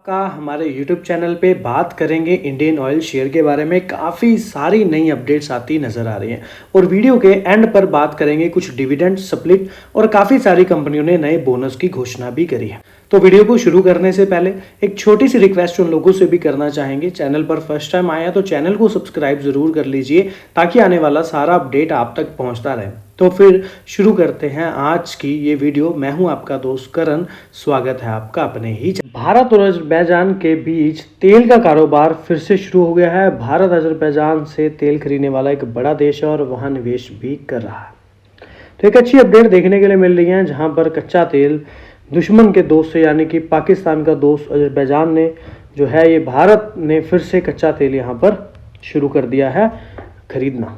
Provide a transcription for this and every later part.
का हमारे YouTube channel पे बात करेंगे इंडियन ऑयल शेयर के बारे में। काफ़ी सारी नई अपडेट्स आती नज़र आ रही हैं और वीडियो के एंड पर बात करेंगे कुछ डिविडेंड स्प्लिट और काफ़ी सारी कंपनियों ने नए बोनस की घोषणा भी करी है। तो वीडियो को शुरू करने से पहले एक छोटी सी रिक्वेस्ट उन लोगों से भी करना चाहेंगे, चैनल पर फर्स्ट टाइम आया तो चैनल को सब्सक्राइब जरूर कर लीजिए ताकि आने वाला सारा अपडेट आप तक पहुंचता रहे। तो फिर शुरू करते हैं आज की ये वीडियो। मैं हूं आपका दोस्त करण, स्वागत है आपका अपने ही। भारत और अजरबैजान के बीच तेल का कारोबार फिर से शुरू हो गया है। भारत अजरबैजान से तेल खरीदने वाला एक बड़ा देश है और वहां निवेश भी कर रहा है। तो एक अच्छी अपडेट देखने के लिए मिल रही है, जहां पर कच्चा तेल दुश्मन के दोस्त से यानी कि पाकिस्तान का दोस्त अजरबैजान ने जो है ये भारत ने फिर से कच्चा तेल यहाँ पर शुरू कर दिया है खरीदना।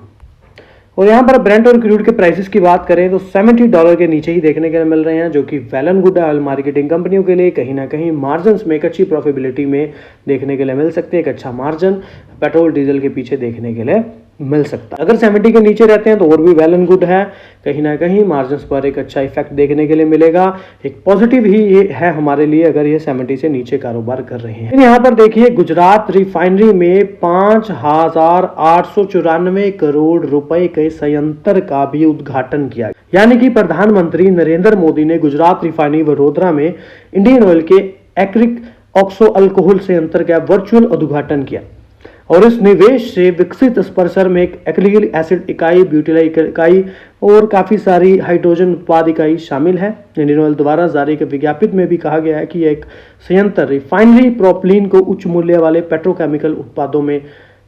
और यहाँ पर ब्रेंट और क्रूड के प्राइसेस की बात करें तो $70 के नीचे ही देखने के लिए मिल रहे हैं, जो कि वेल एंड गुड है ऑयल मार्केटिंग कंपनियों के लिए। कहीं ना कहीं मार्जिन में एक अच्छी प्रॉफिटेबिलिटी में देखने के लिए मिल सकते हैं। एक अच्छा मार्जिन पेट्रोल डीजल के पीछे देखने के लिए मिल सकता है। अगर 70 के नीचे रहते हैं तो और भी वेल एंड गुड है। कहीं ना कहीं मार्जिन पर एक अच्छा इफेक्ट देखने के लिए मिलेगा। एक पॉजिटिव ही ये है हमारे लिए अगर ये 70 से नीचे कारोबार कर रहे हैं। यहाँ पर देखिए, गुजरात रिफाइनरी में 5,894 करोड़ रुपए के संयंत्र का भी उद्घाटन किया, यानी कि प्रधानमंत्री नरेंद्र मोदी ने गुजरात रिफाइनरी वडोदरा में इंडियन ऑयल के एक्रिक ऑक्सो अल्कोहल संयंत्र का वर्चुअल उद्घाटन किया। और इस निवेश से विकसित स्पर्शर में एक एक्रिलिक एसिड इकाई, ब्यूटिलाइक इकाई और काफ़ी सारी हाइड्रोजन उत्पाद इकाई शामिल है। इंडियन ऑयल द्वारा जारी एक विज्ञप्ति में भी कहा गया है कि एक संयंत्र रिफाइनरी प्रोपलीन को उच्च मूल्य वाले पेट्रोकेमिकल उत्पादों में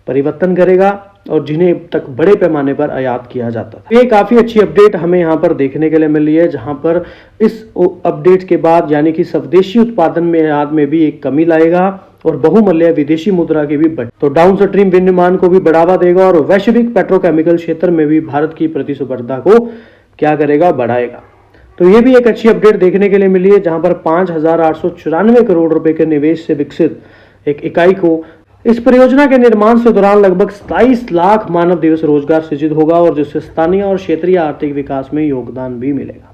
परिवर्तन करेगा और जिन्हें तक बड़े पैमाने पर आयात किया जाता था। ये काफ़ी अच्छी अपडेट हमें यहाँ पर देखने के लिए मिल रही है, जहाँ पर इस अपडेट के बाद यानी कि स्वदेशी उत्पादन में आयात में भी एक कमी लाएगा और बहुमूल्य विदेशी मुद्रा की भी तो डाउनस्ट्रीम विनिर्माण को भी बढ़ावा देगा और वैश्विक पेट्रोकेमिकल क्षेत्र में भी भारत की प्रतिस्पर्धा को क्या करेगा, बढ़ाएगा। तो ये भी एक अच्छी अपडेट देखने के लिए मिली है, जहां पर 5,894 करोड़ रुपए के निवेश से विकसित एक इकाई को इस परियोजना के निर्माण से दौरान लगभग 27 लाख मानव दिवस रोजगार सृजित होगा और जिससे स्थानीय और क्षेत्रीय आर्थिक विकास में योगदान भी मिलेगा।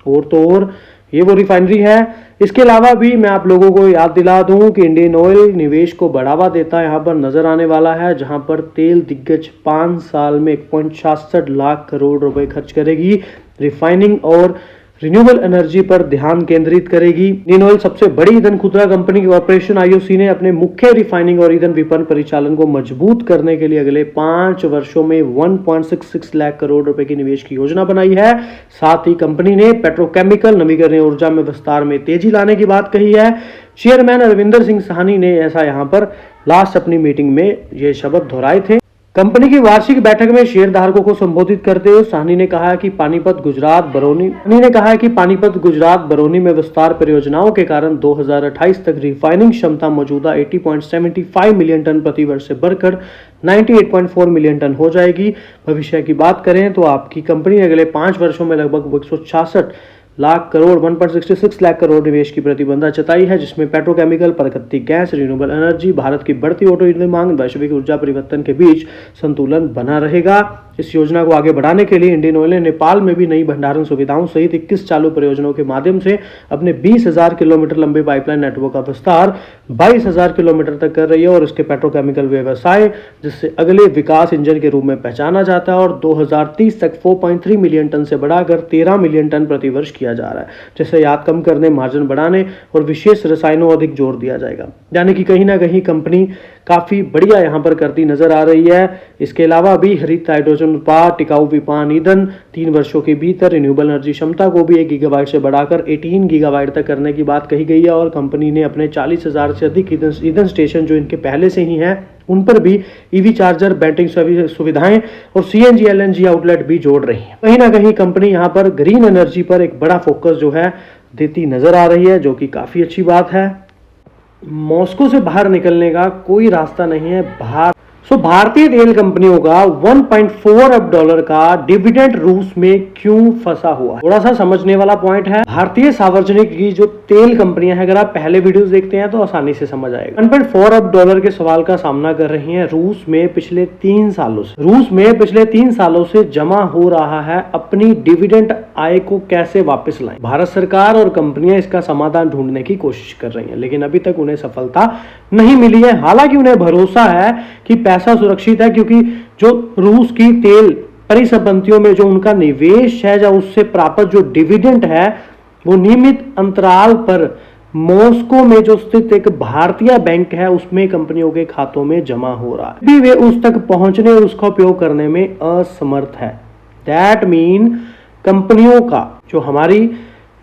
और तो और ये वो रिफाइनरी है। इसके अलावा भी मैं आप लोगों को याद दिला दूं कि इंडियन ऑयल निवेश को बढ़ावा देता यहाँ पर नजर आने वाला है, जहां पर तेल दिग्गज 5 साल में 1.66 लाख करोड़ रुपए खर्च करेगी। रिफाइनिंग और रिन्यूएबल एनर्जी पर ध्यान केंद्रित करेगी। इंडियन ऑयल सबसे बड़ी ईंधन खुदरा कंपनी कॉर्पोरेशन IOC ने अपने मुख्य रिफाइनिंग और ईंधन विपणन परिचालन को मजबूत करने के लिए अगले 5 वर्षों में 1.66 लाख करोड़ रुपए की निवेश की योजना बनाई है। साथ ही कंपनी ने पेट्रोकेमिकल नवीकरणीय ऊर्जा में विस्तार में तेजी लाने की बात कही है। चेयरमैन अरविंदर सिंह साहनी ने ऐसा यहाँ पर लास्ट अपनी मीटिंग में ये शब्द दोहराए थे। कंपनी की वार्षिक बैठक में शेयरधारकों को संबोधित करते हुए साहनी ने कहा कि पानीपत गुजरात बरौनी में विस्तार परियोजनाओं के कारण 2028 तक रिफाइनिंग क्षमता मौजूदा 80.75 मिलियन टन प्रति वर्ष से बढ़कर 98.4 मिलियन टन हो जाएगी। भविष्य की बात करें तो आपकी कंपनी ने अगले 5 वर्षों में लगभग 166 लाख करोड़ 1.66 लाख करोड़ निवेश की प्रतिबद्धता जताई है, जिसमें पेट्रोकेमिकल, प्राकृतिक गैस, रिन्यूएबल एनर्जी, भारत की बढ़ती ऑटो ईंधन मांग, वैश्विक ऊर्जा परिवर्तन के बीच संतुलन बना रहेगा। इस योजना को आगे बढ़ाने के लिए इंडियन ऑयल ने नेपाल में भी नई भंडारण सुविधाओं सहित 21 चालू परियोजनाओं के माध्यम से अपने 20,000 किलोमीटर लंबे पाइपलाइन नेटवर्क का विस्तार 22,000 किलोमीटर तक कर रही है और इसके पेट्रोकेमिकल व्यवसाय जिससे अगले विकास इंजन के रूप में पहचाना जाता है और 2030 तक 4.3 मिलियन टन से बढ़ाकर 13 मिलियन टन प्रति वर्ष किया जा रहा है, जिससे आयात कम करने, मार्जिन बढ़ाने और विशेष रसायनों अधिक जोर दिया जाएगा। यानी कि कहीं ना कहीं कंपनी काफी बढ़िया यहाँ पर करती नजर आ रही है। इसके अलावा भी हरित हाइड्रोजन उत्पाद, टिकाऊ विमान ईंधन 3 वर्षों के भीतर रिन्यूएबल एनर्जी क्षमता को भी 1 गीगावाट से बढ़ाकर 18 गीगावाट तक करने की बात कही गई है और कंपनी ने अपने 40,000 से अधिक ईंधन स्टेशन जो इनके पहले से ही हैं उन पर भी EV चार्जर, बैटरी सुविधाएं और CNG LNG आउटलेट भी जोड़ रही है। कहीं ना कहीं कंपनी यहाँ पर ग्रीन एनर्जी पर एक बड़ा फोकस जो है देती नजर आ रही है, जो कि काफी अच्छी बात है। मॉस्को से बाहर निकलने का कोई रास्ता नहीं है। भारतीय तेल कंपनियों का 1.4 अरब डॉलर का डिविडेंड रूस में क्यों फंसा हुआ है, थोड़ा सा समझने वाला पॉइंट है। भारतीय सार्वजनिक की जो तेल कंपनियां हैं, अगर आप पहले वीडियोस देखते हैं तो आसानी से समझ आएगा। 1.4 अरब डॉलर के सवाल का सामना कर रही हैं रूस में पिछले 3 सालों से जमा हो रहा है अपनी डिविडेंड आय को कैसे वापस लाएं। भारत सरकार और कंपनियां इसका समाधान ढूंढने की कोशिश कर रही हैं, लेकिन अभी तक उन्हें सफलता नहीं मिली है। हालांकि उन्हें भरोसा है कि पैसा सुरक्षित है, क्योंकि जो रूस की तेल परिसंपत्तियों में जो उनका निवेश है या उससे प्राप्त जो डिविडेंड है वो नियमित अंतराल पर मॉस्को में जो स्थित एक भारतीय बैंक है उसमें कंपनियों के खातों में जमा हो रहा है। भी वे उस तक पहुंचने और उसका उपयोग करने में असमर्थ है। दैट मीन कंपनियों का जो हमारी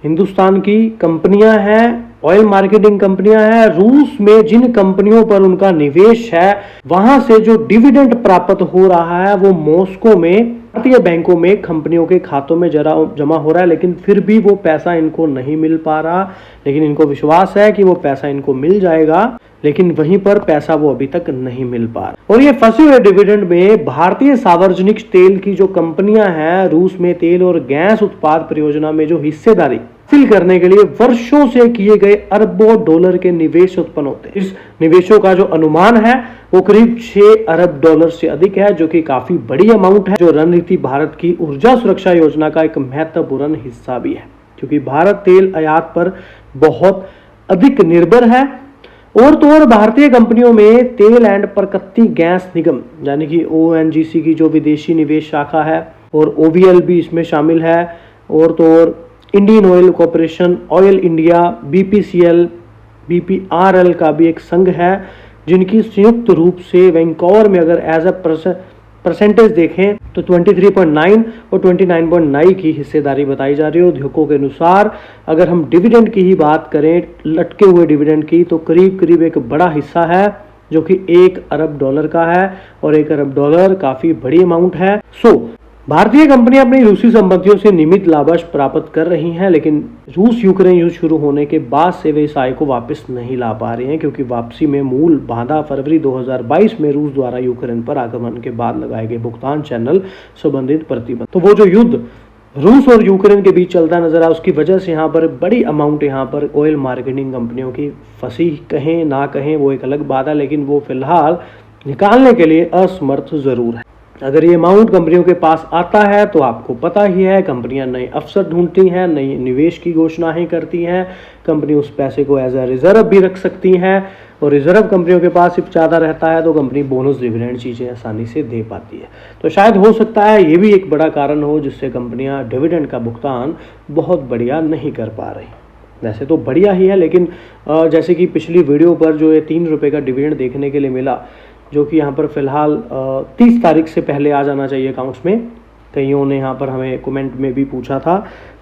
हिंदुस्तान की कंपनियां हैं, ऑयल मार्केटिंग कंपनियां हैं, रूस में जिन कंपनियों पर उनका निवेश है वहां से जो डिविडेंड प्राप्त हो रहा है वो मॉस्को में भारतीय बैंकों में कंपनियों के खातों में जमा हो रहा है, लेकिन फिर भी वो पैसा इनको नहीं मिल पा रहा। लेकिन इनको विश्वास है कि वो पैसा इनको मिल जाएगा, लेकिन वहीं पर पैसा वो अभी तक नहीं मिल पा रहा। और ये फंसे हुए डिविडेंड में भारतीय सार्वजनिक तेल की जो कंपनियां हैं रूस में तेल और गैस उत्पाद परियोजना में जो हिस्सेदारी हासिल करने के लिए वर्षों से किए गए अरबों डॉलर के निवेश उत्पन्न होते हैं। इस निवेशों का जो अनुमान है वो करीब 6 अरब डॉलर से अधिक है, जो कि काफी बड़ी अमाउंट है, जो रणनीति भारत की ऊर्जा सुरक्षा योजना का एक महत्वपूर्ण हिस्सा भी है, क्योंकि भारत तेल आयात पर बहुत अधिक निर्भर है। और तो और भारतीय कंपनियों में तेल एंड प्राकृतिक गैस निगम यानी कि ONGC की जो विदेशी निवेश शाखा है और OVL भी इसमें शामिल है, और तो और Indian oil corporation, oil India, BPCL, BPRL का भी एक संघ है, जिनकी संयुक्त रूप से वैंकूवर में अगर एज अ परसेंटेज देखें तो 23.9 और 29.9 की हिस्सेदारी बताई जा रही है। उद्योगों के अनुसार अगर हम डिविडेंड की ही बात करें, लटके हुए डिविडेंड की, तो करीब करीब एक बड़ा हिस्सा है जो कि 1 अरब डॉलर का है, और 1 अरब डॉलर काफी बड़ी अमाउंट है। भारतीय कंपनियां अपनी रूसी संपत्तियों से नियमित लाभ प्राप्त कर रही हैं, लेकिन रूस यूक्रेन युद्ध शुरू होने के बाद से वे इस आय को वापस नहीं ला पा रहे हैं, क्योंकि वापसी में मूल बाधा फरवरी 2022 में रूस द्वारा यूक्रेन पर आक्रमण के बाद लगाए गए भुगतान चैनल संबंधित प्रतिबंध। तो वो जो युद्ध रूस और यूक्रेन के बीच चलता नजर आया, उसकी वजह से यहाँ पर बड़ी अमाउंट यहाँ पर ऑयल मार्केटिंग कंपनियों की फंसी, कहें ना कहें वो एक अलग बात है, लेकिन वो फिलहाल निकालने के लिए असमर्थ जरूर है। अगर ये अमाउंट कंपनियों के पास आता है तो आपको पता ही है, कंपनियां नए अवसर ढूंढती हैं, नई निवेश की घोषणाएं करती हैं। कंपनी उस पैसे को एज अ रिजर्व भी रख सकती हैं, और रिजर्व कंपनियों के पास सिर्फ ज़्यादा रहता है तो कंपनी बोनस डिविडेंड चीज़ें आसानी से दे पाती है। तो शायद हो सकता है ये भी एक बड़ा कारण हो जिससे कंपनियां डिविडेंड का भुगतान बहुत बढ़िया नहीं कर पा रही। वैसे तो बढ़िया ही है, लेकिन जैसे कि पिछली वीडियो पर जो ये 3 रुपये का डिविडेंड देखने के लिए मिला, जो कि यहाँ पर फिलहाल 30 तारीख से पहले आ जाना चाहिए अकाउंट्स में, कईयों ने यहाँ पर हमें कमेंट में भी पूछा था।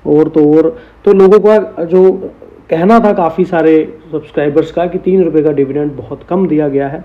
और तो लोगों का जो कहना था काफ़ी सारे सब्सक्राइबर्स का कि 3 रुपये का डिविडेंड बहुत कम दिया गया है,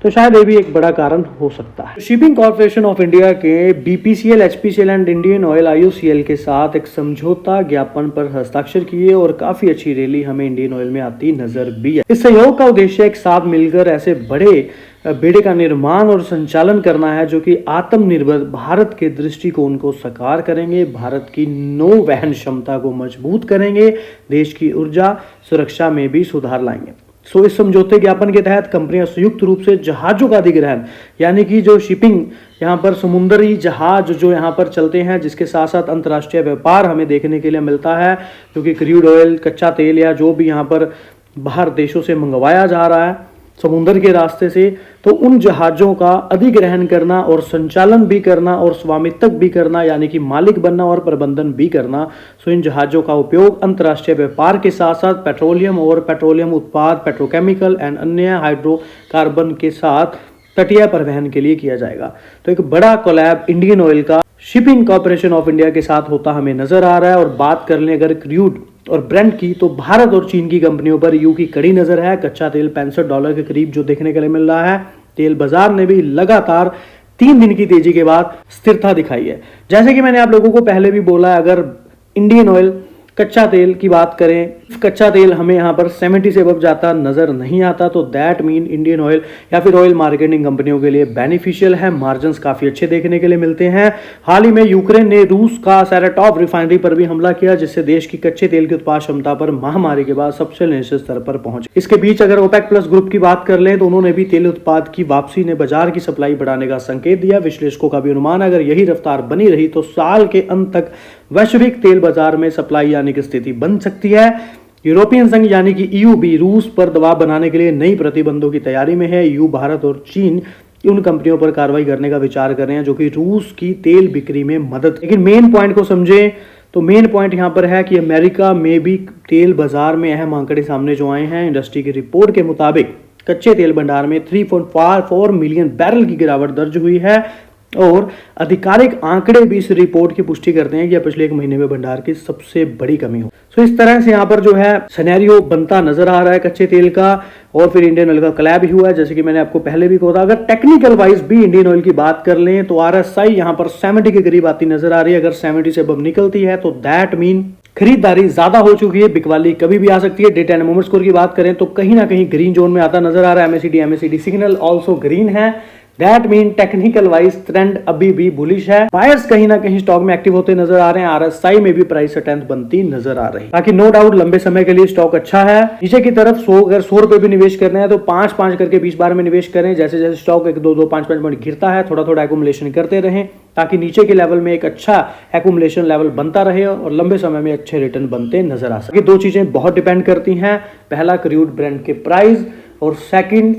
तो शायद ये भी एक बड़ा कारण हो सकता है। शिपिंग कॉर्पोरेशन ऑफ इंडिया के BPCL, HPCL and Indian oil IOCL के साथ एक समझौता ज्ञापन पर हस्ताक्षर किए, और काफी अच्छी रैली हमें इंडियन ऑयल में आती नजर भी है। इस सहयोग का उद्देश्य एक साथ मिलकर ऐसे बड़े बेड़े का निर्माण और संचालन करना है जो कि आत्मनिर्भर भारत के दृष्टिकोण को साकार करेंगे, भारत की नौ वहन क्षमता को मजबूत करेंगे, देश की ऊर्जा सुरक्षा में भी सुधार लाएंगे। इस समझौते ज्ञापन के तहत कंपनियां संयुक्त रूप से जहाजों का अधिग्रहण यानी कि जो शिपिंग यहाँ पर समुद्री जहाज जो यहाँ पर चलते हैं, जिसके साथ साथ अंतर्राष्ट्रीय व्यापार हमें देखने के लिए मिलता है, क्योंकि क्रूड ऑयल, कच्चा तेल या जो भी यहाँ पर बाहर देशों से मंगवाया जा रहा है समुद्र के रास्ते से, तो उन जहाज़ों का अधिग्रहण करना और संचालन भी करना और स्वामित्व भी करना यानी कि मालिक बनना और प्रबंधन भी करना। इन जहाज़ों का उपयोग अंतर्राष्ट्रीय व्यापार के साथ साथ पेट्रोलियम और पेट्रोलियम उत्पाद, पेट्रोकेमिकल एंड अन्य हाइड्रोकार्बन के साथ तटीय परिवहन के लिए किया जाएगा। तो एक बड़ा कोलैब इंडियन ऑयल का शिपिंग कॉर्पोरेशन ऑफ इंडिया के साथ होता हमें नजर आ रहा है। और बात कर लें अगर क्रूड और ब्रेंट की, तो भारत और चीन की कंपनियों पर यूं की कड़ी नजर है। कच्चा तेल $65 के करीब जो देखने के लिए मिल रहा है। तेल बाजार ने भी लगातार 3 दिन की तेजी के बाद स्थिरता दिखाई है। जैसे कि मैंने आप लोगों को पहले भी बोला, अगर इंडियन ऑयल कच्चा तेल की बात करें कच्चा तेल हमें यहाँ पर 70 से अबव जाता नजर नहीं आता, तो दैट मीन इंडियन ऑयल या फिर ऑयल मार्केटिंग कंपनियों के लिए बेनिफिशियल है। मार्जिन काफी अच्छे देखने के लिए मिलते हैं। हाल ही में यूक्रेन ने रूस का सैराटॉव रिफाइनरी पर भी हमला किया, जिससे देश की कच्चे तेल की उत्पादन क्षमता पर महामारी के बाद सबसे नीचे स्तर पर पहुंच। इसके बीच अगर ओपेक प्लस ग्रुप की बात कर लें तो उन्होंने भी तेल उत्पाद की वापसी ने बाजार की सप्लाई बढ़ाने का संकेत दिया। विश्लेषकों का भी अनुमान, अगर यही रफ्तार बनी रही तो साल के अंत तक वैश्विक तेल बाजार में सप्लाई आने की स्थिति बन सकती है। यूरोपियन संघ यानी कि ईयू भी रूस पर दबाव बनाने के लिए नई प्रतिबंधों की तैयारी में है। ईयू, भारत और चीन उन कंपनियों पर कार्रवाई करने का विचार कर रहे हैं जो कि रूस की तेल बिक्री में मदद। लेकिन मेन पॉइंट को समझें तो मेन पॉइंट यहां पर है कि अमेरिका में भी तेल बाजार में अहम आंकड़े सामने जो आए हैं। इंडस्ट्री की रिपोर्ट के मुताबिक कच्चे तेल भंडार में 3.4 मिलियन बैरल की गिरावट दर्ज हुई है और आधिकारिक आंकड़े भी इस रिपोर्ट की पुष्टि करते हैं कि यह पिछले एक महीने में भंडार की सबसे बड़ी कमी हो। सो इस तरह से यहाँ पर जो है सिनेरियो बनता नजर आ रहा है कच्चे तेल का। और फिर इंडियन ऑयल का क्लैब ही हुआ है, जैसे कि मैंने आपको पहले भी कहा था। अगर टेक्निकल वाइज भी इंडियन ऑयल की बात कर लें तो आरएसआई यहाँ पर 70 के करीब आती नजर आ रही है। अगर 70 से अब निकलती है तो दैट मीन खरीदारी ज्यादा हो चुकी है, बिकवाली कभी भी आ सकती है। डे 10 मोमेंट स्कोर की बात करें तो कहीं ना कहीं ग्रीन जोन में आता नजर आ रहा है। एमएसीडी सिग्नल ऑल्सो ग्रीन है। That mean technical wise trend अभी भी बुलिश है। बायर्स कहीं ना कहीं स्टॉक में एक्टिव होते नजर आ रहे हैं। आरएसआई में भी प्राइस स्ट्रेंथ बनती नजर आ रही है। बाकी नो डाउट लंबे समय के लिए स्टॉक अच्छा है। नीचे की तरफ अगर 100 रुपए भी निवेश करना है तो 5-5 करके 20 बार में निवेश करें। जैसे जैसे स्टॉक 1-2 5-5 पॉइंट गिरता है थोड़ा थोड़ा एक्यूमुलेशन करते रहें, ताकि नीचे के लेवल में एक अच्छा एक्यूमुलेशन लेवल बनता रहे और लंबे समय में अच्छे रिटर्न बनते नजर आ सके। दो चीजें बहुत डिपेंड करती हैं, पहला क्रूड ब्रेंट के प्राइस और सेकंड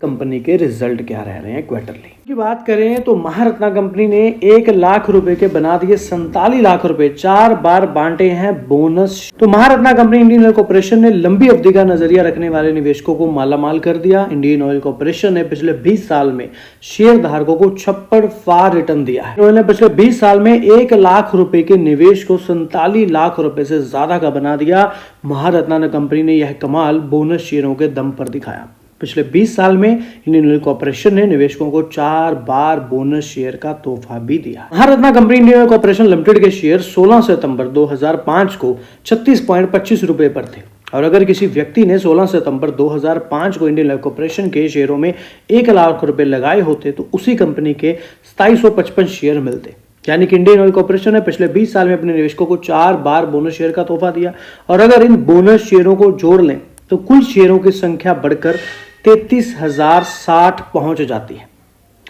कंपनी के रिजल्ट क्या रह रहे हैं क्वार्टरली की बात करें तो महारत्ना कंपनी ने 1 लाख रुपए के बना दिए 47 लाख रुपए, 4 बार बांटे हैं बोनस। तो Maharatna company Indian oil corporation ने लंबी अवधि का नजरिया रखने वाले निवेशकों को मालामाल कर दिया। इंडियन ऑयल कॉर्पोरेशन ने पिछले 20 साल में शेयर धारकों को 56 रिटर्न दिया है। उन्होंने पिछले 20 साल में 1 लाख रुपए के निवेश को 47 लाख रुपए से ज्यादा का बना दिया। महारत्ना कंपनी ने यह कमाल बोनस शेयरों के दम पर दिखाया। पिछले 20 साल में इंडियन ऑयल कॉर्पोरेशन ने निवेशकों को 4 बार बोनस शेयर का तोहफा भी दिया। Maharatna company Indian oil corporation limited के शेयर 16 सितंबर 2005 को 36.25 रुपए पर थे। और अगर किसी व्यक्ति ने 16 सितंबर 2005 को इंडियन ऑयल कॉर्पोरेशन के शेयरों में 1 लाख रुपए लगाए होते तो उसी कंपनी के 2755 शेयर मिलते। यानी कि इंडियन ऑयल कॉर्पोरेशन ने पिछले 20 साल में अपने निवेशकों को 4 बार बोनस शेयर का तोहफा दिया। और अगर इन बोनस शेयरों को जोड़ लें तो कुल शेयरों की संख्या बढ़कर 33,060 पहुंच जाती है।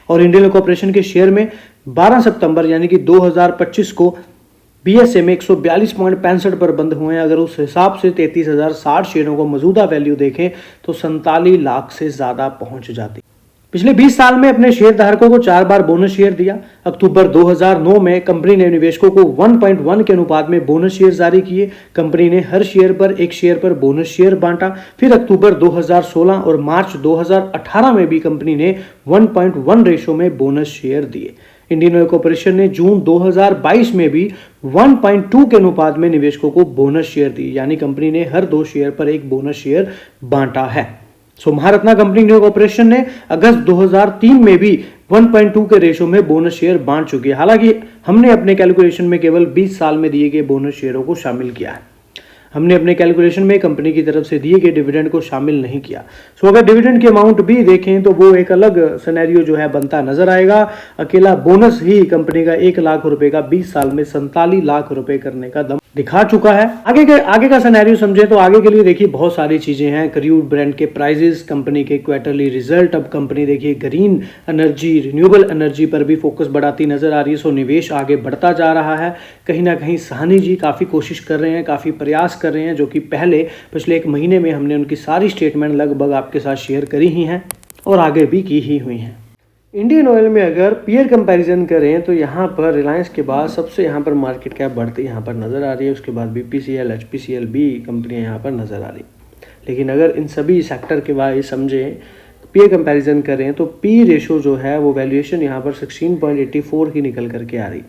और इंडियन ऑयल कॉर्पोरेशन के शेयर में 12 सितंबर यानी कि 2025 को बीएसए में 142.65 पर बंद हुए हैं। अगर उस हिसाब से 33,060 शेयरों को मौजूदा वैल्यू देखें तो 47 लाख से ज्यादा पहुंच जाती। पिछले 20 साल में अपने शेयर धारकों को 4 बार बोनस शेयर दिया। अक्टूबर 2009 में कंपनी ने निवेशकों को 1.1 के अनुपात में बोनस शेयर जारी किए। कंपनी ने हर शेयर पर 1 शेयर पर बोनस शेयर बांटा। फिर अक्टूबर 2016 और मार्च 2018 में भी कंपनी ने 1.1 रेशो में बोनस शेयर दिए। इंडियन ऑयल कॉर्पोरेशन ने जून 2022 में भी 1.2 के अनुपात में निवेशकों को बोनस शेयर दिए, यानी कंपनी ने हर 2 शेयर पर 1 बोनस शेयर बांटा है। महारत्ना कंपनी इंडियन कॉर्पोरेशन ने अगस्त 2003 में भी 1.2 के रेशो में बोनस शेयर बांट चुकी है। हालांकि हमने अपने कैलकुलेशन में केवल 20 साल में दिए गए बोनस शेयरों को शामिल किया है। हमने अपने कैलकुलेशन में कंपनी की तरफ से दिए गए डिविडेंड को शामिल नहीं किया। अगर डिविडेंड के अमाउंट भी देखें तो वो एक अलग सिनेरियो जो है बनता नजर आएगा। अकेला बोनस ही कंपनी का 1 लाख रुपए का 20 साल में 47 लाख रुपए करने का दम दिखा चुका है। आगे का सिनेरियो समझे तो आगे के लिए देखिए बहुत सारी चीजें हैं। क्रूड ब्रेंट के प्राइसेस, कंपनी के क्वार्टरली रिजल्ट, अब कंपनी देखिए ग्रीन एनर्जी, रिन्यूएबल एनर्जी पर भी फोकस बढ़ाती नजर आ रही है। निवेश आगे बढ़ता जा रहा है। कहीं ना कहीं साहनी जी काफी कोशिश कर रहे हैं, काफी प्रयास कर रहे हैं, जो कि पिछले 1 महीने में हमने उनकी सारी स्टेटमेंट लगभग आपके साथ शेयर करी ही हैं और आगे भी की ही हुई हैं। इंडियन ऑयल में अगर पीयर कंपैरिजन करें तो यहाँ पर रिलायंस के बाद सबसे यहाँ पर मार्केट कैप बढ़ती यहाँ पर नज़र आ रही है। उसके बाद बीपीसीएल, एचपीसीएल भी कंपनियाँ यहाँ पर नज़र आ रही। लेकिन अगर इन सभी सेक्टर के वाइज समझें, पीयर कंपैरिजन करें तो पी रेशो जो है वो वैल्यूएशन यहाँ पर 16.84 की निकल करके आ रही।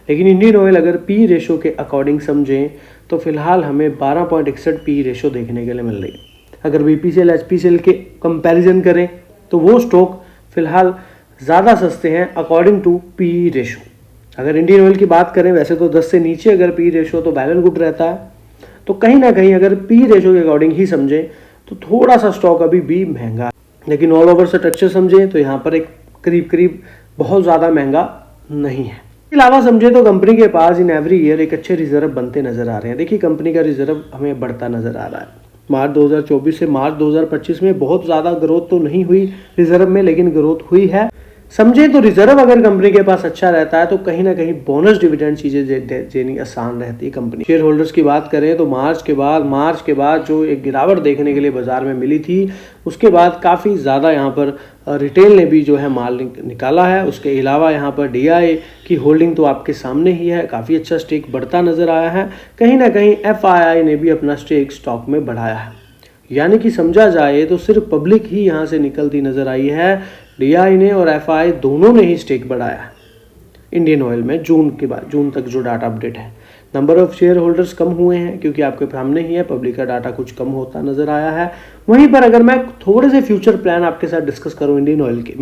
लेकिन इंडियन ऑयल अगर पी रेशो के अकॉर्डिंग समझें तो फिलहाल हमें 12.61 पी रेशो देखने के लिए मिल रही है। अगर बीपीसीएल, एचपीसीएल के कंपैरिजन करें तो वो स्टॉक फिलहाल ज़्यादा सस्ते हैं अकॉर्डिंग टू पी रेशो। अगर इंडियन ऑयल की बात करें वैसे तो 10 से नीचे अगर पी रेशो तो वेल एंड गुड रहता है। तो कहीं ना कहीं अगर पी रेशो के अकॉर्डिंग ही समझें तो थोड़ा सा स्टॉक अभी भी महंगा है, लेकिन ऑल ओवर स्ट्रक्चर समझें तो यहाँ पर एक करीब करीब बहुत ज़्यादा महंगा नहीं है। इसके अलावा समझे तो कंपनी के पास इन एवरी ईयर एक अच्छे रिजर्व बनते नजर आ रहे हैं। देखिए कंपनी का रिजर्व हमें बढ़ता नजर आ रहा है। मार्च 2024 से मार्च 2025 में बहुत ज़्यादा ग्रोथ तो नहीं हुई रिजर्व में, लेकिन ग्रोथ हुई है। समझे तो रिजर्व अगर कंपनी के पास अच्छा रहता है तो कहीं ना कहीं बोनस डिविडेंड चीजें देनी आसान रहती है कंपनी। शेयर होल्डर्स की बात करें तो मार्च के बाद जो एक गिरावट देखने के लिए बाजार में मिली थी, उसके बाद काफ़ी ज़्यादा यहाँ पर रिटेल ने भी जो है माल निकाला है। उसके अलावा यहाँ पर DI की होल्डिंग तो आपके सामने ही है, काफ़ी अच्छा स्टेक बढ़ता नजर आया है। कहीं ना कहीं FII ने भी अपना स्टेक स्टॉक में बढ़ाया है, यानी कि समझा जाए तो सिर्फ पब्लिक ही यहाँ से निकलती नजर आई है। DI ने और FI दोनों ने ही स्टेक बढ़ाया इंडियन ऑयल में। जून तक जो डाटा अपडेट है, नंबर ऑफ शेयर होल्डर्स कम हुए हैं क्योंकि आपके सामने ही है, पब्लिक का डाटा कुछ कम होता नजर आया है। वहीं पर अगर मैं थोड़े से फ्यूचर प्लान आपके साथ डिस्कस करूं इंडियन ऑयल के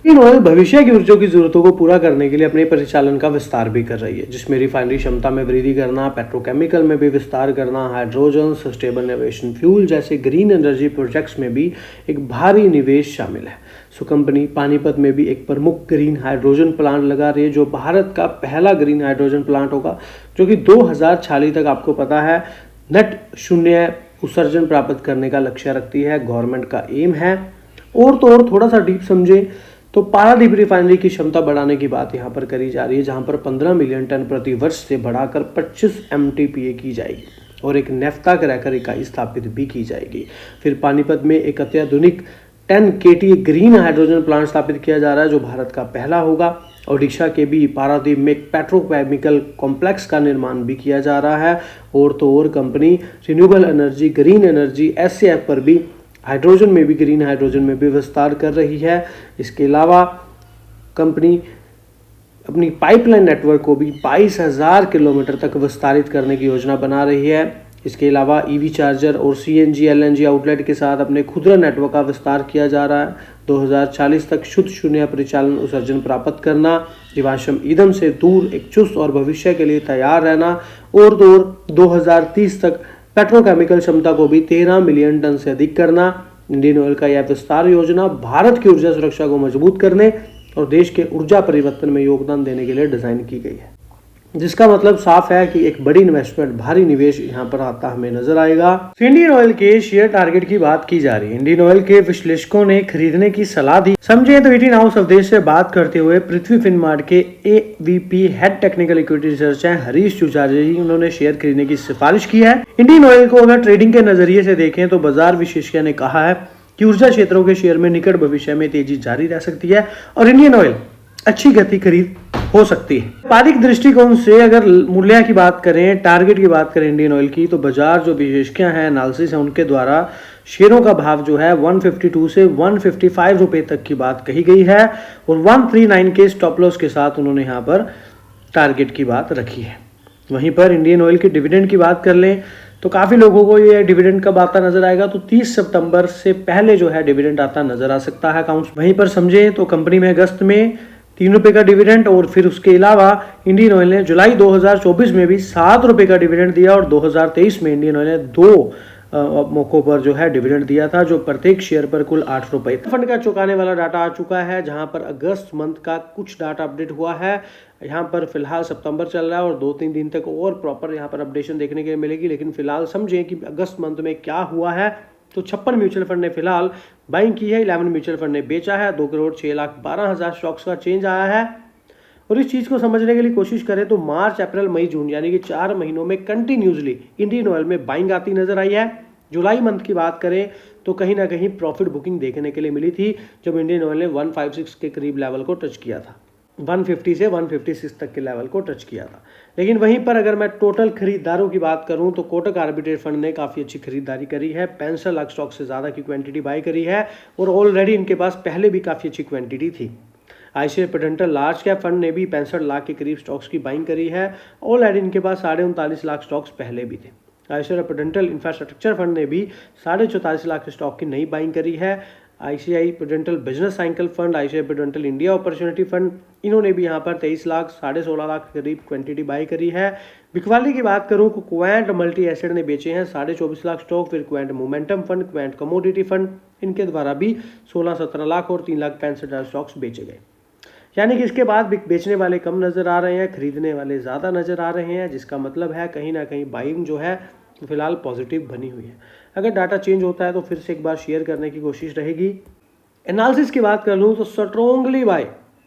इंडियन ऑयल भविष्य की ऊर्जा की जरूरतों को पूरा करने के लिए अपने परिचालन का विस्तार भी कर रही है, जिसमें रिफाइनरी क्षमता में वृद्धि करना, पेट्रोकेमिकल में भी विस्तार करना, हाइड्रोजन, सस्टेनेबल एविएशन फ्यूल जैसे ग्रीन एनर्जी प्रोजेक्ट्स में भी एक भारी निवेश शामिल है। सो कंपनी पानीपत में भी एक प्रमुख ग्रीन हाइड्रोजन प्लांट लगा रही है, जो भारत का पहला ग्रीन हाइड्रोजन प्लांट होगा, जो कि 2046 तक आपको पता है नेट शून्य उत्सर्जन प्राप्त करने का लक्ष्य रखती है, गवर्नमेंट का एम है। और तो और थोड़ा सा डीप समझे तो पारादीप रिफाइनरी की क्षमता बढ़ाने की बात यहाँ पर करी जा रही है, जहाँ पर 15 मिलियन टन प्रति वर्ष से बढ़ाकर 25 MTPA की जाएगी और एक नेफ्ता क्रैकर इकाई स्थापित भी की जाएगी। फिर पानीपत में एक अत्याधुनिक 10 KT ग्रीन हाइड्रोजन प्लांट स्थापित किया जा रहा है, जो भारत का पहला होगा। ओडिशा के भी पारादीप में एक पेट्रोकेमिकल कॉम्प्लेक्स का निर्माण भी किया जा रहा है। और तो और company renewable energy, green energy, SAF पर भी, हाइड्रोजन में भी, ग्रीन हाइड्रोजन में भी विस्तार कर रही है। इसके अलावा कंपनी अपनी पाइपलाइन नेटवर्क को भी 22,000 किलोमीटर तक विस्तारित करने की योजना बना रही है। इसके अलावा EV चार्जर और CNG LNG आउटलेट के साथ अपने खुदरा नेटवर्क का विस्तार किया जा रहा है। 2040 तक शुद्ध शून्य परिचालन उत्सर्जन प्राप्त करना, जीवाश्म ईंधन से दूर, एक चुस्त और भविष्य के लिए तैयार रहना। और 2030 तक पेट्रोकेमिकल क्षमता को भी 13 मिलियन टन से अधिक करना। इंडियन ऑयल का यह विस्तार योजना भारत की ऊर्जा सुरक्षा को मजबूत करने और देश के ऊर्जा परिवर्तन में योगदान देने के लिए डिजाइन की गई है, जिसका मतलब साफ है कि एक बड़ी इन्वेस्टमेंट, भारी निवेश यहाँ पर आता हमें नजर आएगा। इंडियन ऑयल के शेयर टारगेट की बात की जा रही है। इंडियन ऑयल के विश्लेषकों ने खरीदने की सलाह दी। समझे तो 18 हाउस अवधेश से बात करते हुए पृथ्वी फिनमार्ट के AVP head technical equity research हैं हरीश चुचार्य जी, उन्होंने शेयर खरीदने की सिफारिश की है। इंडियन ऑयल को अगर ट्रेडिंग के नजरिए से देखें तो बाजार विशेषज्ञ ने कहा है कि ऊर्जा क्षेत्रों के शेयर में निकट भविष्य में तेजी जारी रह सकती है और इंडियन ऑयल अच्छी गति खरीद हो सकती है। व्यापारिक दृष्टिकोण से अगर मूल्य की बात करें, टारगेट की बात करें इंडियन ऑयल की, तो बाजार जो विशेषज्ञ हैं, एनालिसिस है, उनके द्वारा शेयरों का भाव जो है 152 से 155 रुपए तक की बात कही गई है और 139 के स्टॉप लॉस के साथ उन्होंने यहाँ पर टारगेट की बात रखी है। वहीं पर इंडियन ऑयल के डिविडेंड की बात कर लें तो काफ़ी लोगों को ये डिविडेंड कब आता नजर आएगा, तो 30 सितंबर से पहले जो है डिविडेंड आता नजर आ सकता है अकाउंट्स। वहीं पर समझे तो कंपनी में अगस्त में 3 रुपए का डिविडेंड और फिर उसके अलावा इंडियन ऑयल ने जुलाई 2024 में भी 7 रुपए का डिविडेंड दिया और 2023 में इंडियन ऑयल ने 2 मौकों पर जो है डिविडेंड दिया था, जो प्रत्येक शेयर पर कुल 8 रुपए। फंड का चुकाने वाला डाटा आ चुका है, जहां पर अगस्त मंथ का कुछ डाटा अपडेट हुआ है। यहाँ पर फिलहाल सितंबर चल रहा है और 2-3 दिन तक और प्रॉपर यहाँ पर अपडेशन देखने के लिए मिलेगी, लेकिन फिलहाल समझें कि अगस्त मंथ में क्या हुआ है। तो 56 म्यूचुअल फंड ने फिलहाल बाइंग की है, 11 म्यूचुअल फंड ने बेचा है, 2,06,12,000 स्टॉक्स का चेंज आया है। और इस चीज़ को समझने के लिए कोशिश करें तो मार्च, अप्रैल, मई, जून यानी कि 4 महीनों में कंटिन्यूसली इंडियन ऑयल में बाइंग आती नजर आई है। जुलाई मंथ की बात करें तो कहीं ना कहीं प्रॉफिट बुकिंग देखने के लिए मिली थी, जब इंडियन ऑयल ने 156 के करीब लेवल को टच किया था, 150 से 156 तक के लेवल को टच किया था। लेकिन वहीं पर अगर मैं टोटल खरीदारों की बात करूं तो कोटक आर्बिट्रेज फंड ने काफ़ी अच्छी खरीदारी करी है, 65 लाख स्टॉक से ज़्यादा की क्वांटिटी बाई करी है और ऑलरेडी इनके पास पहले भी काफ़ी अच्छी क्वांटिटी थी। ICICI prudential large cap fund ने भी 65 लाख के करीब स्टॉक्स की बाइंग करी है, ऑलरेडी इनके पास 39.5 लाख स्टॉक्स पहले भी थे। ICICI प्रूडेंशियल इंफ्रास्ट्रक्चर फंड ने भी 44.5 लाख स्टॉक की नई बाइंग करी है। ICI Prudential business cycle fund, ICI Prudential India opportunity fund, इन्होंने भी यहाँ पर 23 लाख 16.5 लाख के करीब क्वांटिटी बाई करी है। बिकवाली की बात करूँ तो क्वांट मल्टी एसेट ने बेचे हैं 24.5 लाख स्टॉक। फिर quant momentum fund, quant commodity fund, इनके द्वारा भी 16-17 लाख और 3,65,000 स्टॉक्स बेचे गए। यानी कि इसके बाद बेचने वाले कम नजर आ रहे हैं, खरीदने वाले ज़्यादा नजर आ रहे हैं, जिसका मतलब है कहीं ना कहीं बाइंग जो है फिलहाल पॉजिटिव बनी हुई है। अगर डाटा चेंज होता है तो फिर से एक बार शेयर करने की कोशिश रहेगी। एनालिसिस की बात कर लूँ तो स्ट्रॉन्गली बाय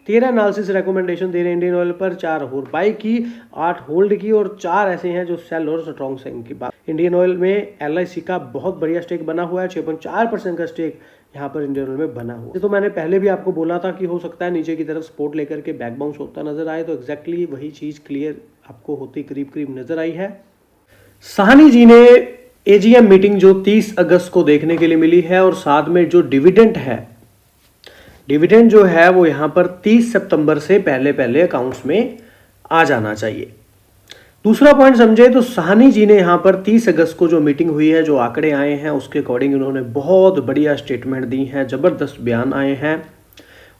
13 एनालिसिस रिकमेंडेशन दे रहे हैं इंडियन ऑयल पर, 4 और बाई की, 8 होल्ड की और 4 ऐसे हैं जो सेल और स्ट्रॉन्ग सेल की बात। इंडियन ऑयल में LIC का बहुत बढ़िया स्टेक बना हुआ है, 6.4% का स्टेक यहाँ पर इंडियन ऑयल में बना हुआ है। तो मैंने पहले भी आपको बोला था कि हो सकता है नीचे की तरफ सपोर्ट लेकर के बैक बाउंस होता नजर आए, तो एग्जैक्टली वही चीज़ क्लियर आपको होती करीब करीब नजर आई है। साहनी जी ने AGM मीटिंग जो 30 अगस्त को देखने के लिए मिली है, और साथ में जो डिविडेंड है, डिविडेंड जो है वो यहाँ पर 30 सितंबर से पहले पहले अकाउंट्स में आ जाना चाहिए। दूसरा पॉइंट समझे तो साहनी जी ने यहाँ पर 30 अगस्त को जो मीटिंग हुई है, जो आंकड़े आए हैं उसके अकॉर्डिंग उन्होंने बहुत बढ़िया स्टेटमेंट दी हैं, जबरदस्त बयान आए हैं।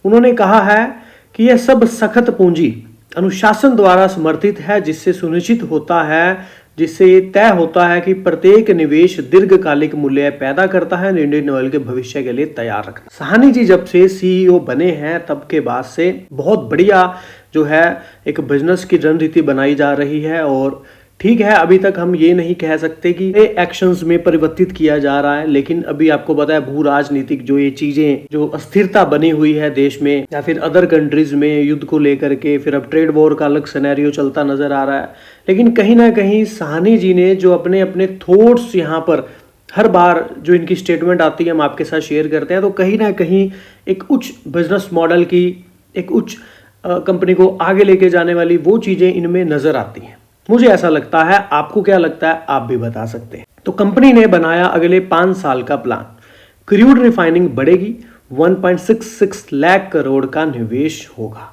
उन्होंने कहा है कि यह सब सख्त पूंजी अनुशासन द्वारा समर्थित है, जिससे सुनिश्चित होता है, जिससे ये तय होता है कि प्रत्येक निवेश दीर्घकालिक मूल्य पैदा करता है, इंडियन ऑयल के भविष्य के लिए तैयार रखता है। साहनी जी जब से CEO बने हैं तब के बाद से बहुत बढ़िया जो है एक बिजनेस की रणनीति बनाई जा रही है, और ठीक है अभी तक हम ये नहीं कह सकते कि ये एक्शंस में परिवर्तित किया जा रहा है, लेकिन अभी आपको पता है भू राजनीतिक जो ये चीजें, जो अस्थिरता बनी हुई है देश में या फिर अदर कंट्रीज में युद्ध को लेकर के, फिर अब ट्रेड वॉर का अलग सिनेरियो चलता नजर आ रहा है, लेकिन कहीं ना कहीं साहनी जी ने जो अपने अपने थॉट्स यहाँ पर हर बार जो इनकी स्टेटमेंट आती है हम आपके साथ शेयर करते हैं, तो कहीं ना कहीं एक उच्च बिजनेस मॉडल की, एक उच्च कंपनी को आगे लेके जाने वाली वो चीजें इनमें नजर आती हैं। मुझे ऐसा लगता है, आपको क्या लगता है आप भी बता सकते हैं। तो कंपनी ने बनाया अगले 5 साल का प्लान। क्रूड रिफाइनिंग बढ़ेगी, 1.66 लाख करोड़ का निवेश होगा।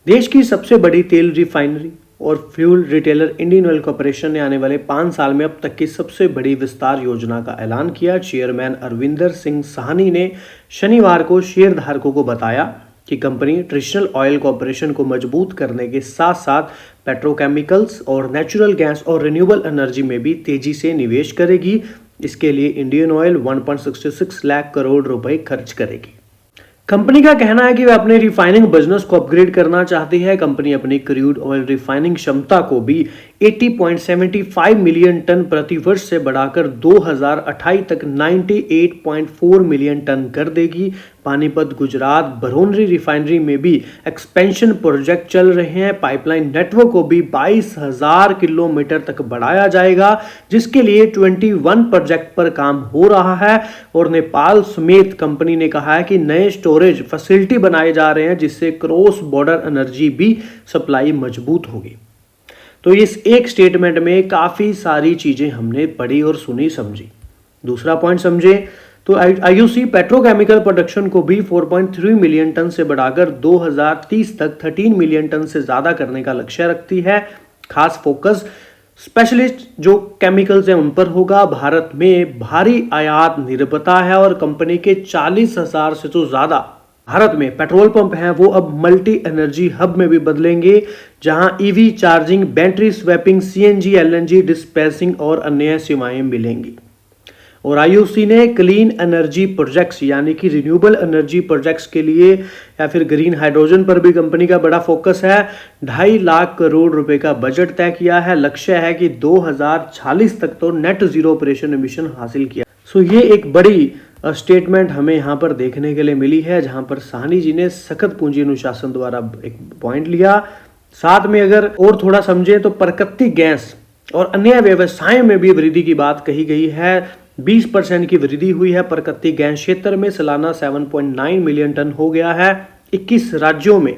देश की सबसे बड़ी तेल रिफाइनरी और fuel retailer Indian oil corporation ने आने वाले 5 साल में अब तक की सबसे बड़ी विस्तार योजना का ऐलान किया। चेयरमैन अरविंदर सिंह साहनी ने शनिवार को शेयरधारकों को बताया कि कंपनी ट्रेडिशनल ऑयल कॉर्पोरेशन को मजबूत करने के साथ साथ पेट्रोकेमिकल्स और नेचुरल गैस और रिन्यूएबल एनर्जी में भी तेजी से निवेश करेगी। इसके लिए इंडियन ऑयल 1.66 लाख करोड़ रुपए खर्च करेगी। कंपनी का कहना है कि वह अपने रिफाइनिंग बिजनेस को अपग्रेड करना चाहती है। कंपनी अपनी क्रूड ऑयल रिफाइनिंग क्षमता को भी 80.75 मिलियन टन प्रति वर्ष से बढ़ाकर 2028 तक 98.4 मिलियन टन कर देगी। पानीपत, गुजरात, बरौनी रिफाइनरी में भी एक्सपेंशन प्रोजेक्ट चल रहे हैं। पाइपलाइन नेटवर्क को भी 22,000 किलोमीटर तक बढ़ाया जाएगा, जिसके लिए 21 प्रोजेक्ट पर काम हो रहा है। और नेपाल समेत कंपनी ने कहा है कि नए स्टोरेज फैसिलिटी बनाए जा रहे हैं, जिससे क्रॉस बॉर्डर एनर्जी भी सप्लाई मजबूत होगी। तो इस एक स्टेटमेंट में काफी सारी चीजें हमने पढ़ी और सुनी समझी। दूसरा पॉइंट समझे तो IOC पेट्रोकेमिकल प्रोडक्शन को भी 4.3 मिलियन टन से बढ़ाकर 2030 तक 13 मिलियन टन से ज्यादा करने का लक्ष्य रखती है। खास फोकस स्पेशलिस्ट जो केमिकल्स हैं उन पर होगा। भारत में भारी आयात निर्भरता है और कंपनी के 40,000 से तो ज्यादा भारत में पेट्रोल पंप हैं वो अब मल्टी एनर्जी हब में भी बदलेंगे, जहां EV charging, battery swapping, CNG LNG dispatching और अन्य सेवाएं मिलेंगी। और IOC ने क्लीन एनर्जी प्रोजेक्ट्स यानी कि रिन्यूएबल एनर्जी प्रोजेक्ट्स के लिए या फिर ग्रीन हाइड्रोजन पर भी कंपनी का बड़ा फोकस है। 2.5 लाख करोड़ रुपए का बजट तय किया है। लक्ष्य है कि 2040 तक तो नेट जीरो ऑपरेशन एमिशन हासिल किया। सो ये एक बड़ी स्टेटमेंट हमें यहाँ पर देखने के लिए मिली है, जहां पर साहनी जी ने सख्त पूंजी अनुशासन द्वारा एक पॉइंट लिया। साथ में अगर और थोड़ा समझे तो प्राकृतिक गैस और अन्य व्यवसायों में भी वृद्धि की बात कही गई है। 20% की वृद्धि हुई है। प्राकृतिक गैस क्षेत्र में सालाना 7.9 मिलियन टन हो गया है। 21 राज्यों में